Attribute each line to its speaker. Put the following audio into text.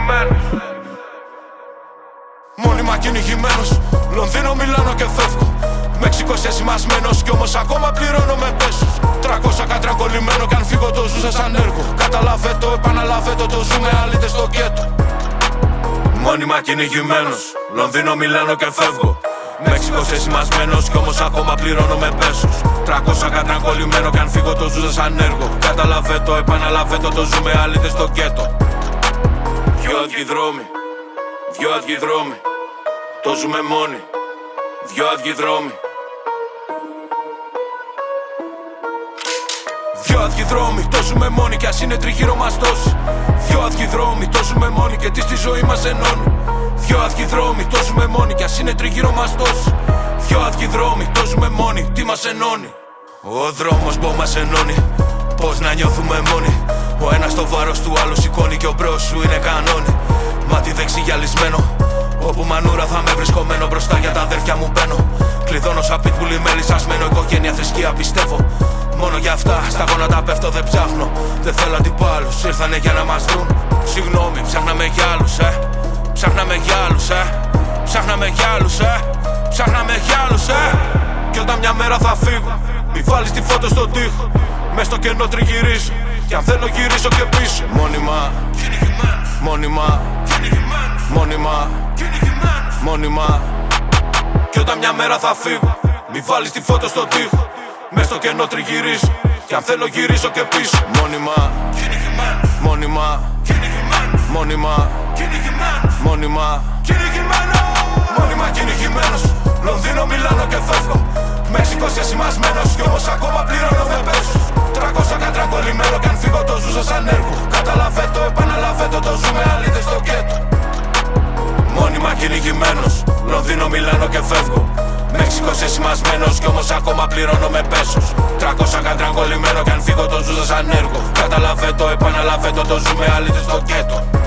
Speaker 1: κυνηγημένος. Μόνιμα κυνηγημένος. Λονδίνο, Μιλάνο και φεύγω. Μέξικο εσημασμένος κι όμως ακόμα πληρώνω με πέσους. 300 κατρακολλημένο κι αν φύγω το ζούσα σαν έργο. Καταλαβαίνω, επαναλαβαίνω, το ζούμε αλήτες στο γκέτο. Μόνιμα κυνηγημένος. Λονδίνο, Μιλάνο και φεύγω. Μέξικος εσημασμένος κι όμως ακόμα πληρώνω με πέσους. 300 κατρακολλημένο κι αν φύγω το ζούσα σαν έργο. Καταλαβαίνω, επαναλαβαίνω, το ζούμε αλήτες στο γκέτο. Δυο άδειοι δρόμοι, δυο άδειοι δρόμοι. Το ζούμε μόνοι, δυο άδειοι δρόμοι. Δυο άδειοι δρόμοι, το ζούμε μόνοι κι ας είναι τριγύρω μας τόσοι. Δυο άδειοι δρόμοι, το ζούμε μόνοι και τι στη ζωή μας ενώνει. Δυο άδειοι δρόμοι, το ζούμε μόνοι κι ας είναι τριγύρω μας τόσοι. Δυο άδειοι δρόμοι, το ζούμε μόνοι, τι μας ενώνει. Ο δρόμος που μας ενώνει, πώς να νιώθουμε μόνοι. Ο ένας το βάρος του άλλου σηκώνει και ο μπρος σου είναι κανόνι. Μάτι δεξί γυαλισμένο, όπου μανούρα θα με βρισκομένο. Μπροστά για τα αδέρφια μου μπαίνω. Κλειδώνω σαν πιτμπουλί μελισσασμένο. Οικογένεια, θρησκεία πιστεύω. Μόνο για αυτά στα γόνατα πέφτω, δεν ψάχνω. Δεν θέλω αντιπάλους, ήρθανε για να μας βρουν. Συγγνώμη, ψάχναμε για άλλους, ψάχναμε για άλλους, ψάχναμε για άλλους, ψάχναμε για άλλους, Κι όταν μια μέρα θα φύγω, μη βάλεις τη φώτο στον τοίχο. Μες στο κενό τριγυρίζω, κι αν θέλω γυρίσω και πίσω. Μόνιμα, μόνιμα, μόνιμα, μόνιμα. Κι όταν μια μέρα θα φύγω, μη βάλεις τη φώτο στον τοίχο. Μες στο κενό τριγυρίζω, κι αν θέλω γυρίσω και πίσω. Μόνιμα, μόνιμα, μόνιμα, μόνιμα, μόνιμα κυνηγημένος. Λονδίνο, Μιλάνο και φεύγω. Μέξικος εσημασμένος κι όμως ακόμα πληρώνω με πέσους. 300 κατρακολλημένο κι αν φύγω το ζούσα σαν έργο. Καταλαβαίνω, επαναλαβαίνω, το ζούμε αλήτες στο γκέτο. Μόνιμα κυνηγημένος. Λονδίνο, Μιλάνο και φεύγω. Μέξικος εσημασμένος κι όμως ακόμα πληρώνω με πέσους. 300 κατρακολλημένο κι αν φύγω το ζούσα σαν έργο. Καταλαβαίνω, επαναλαβαίνω, το ζούμε αλήτες στο γκέτο.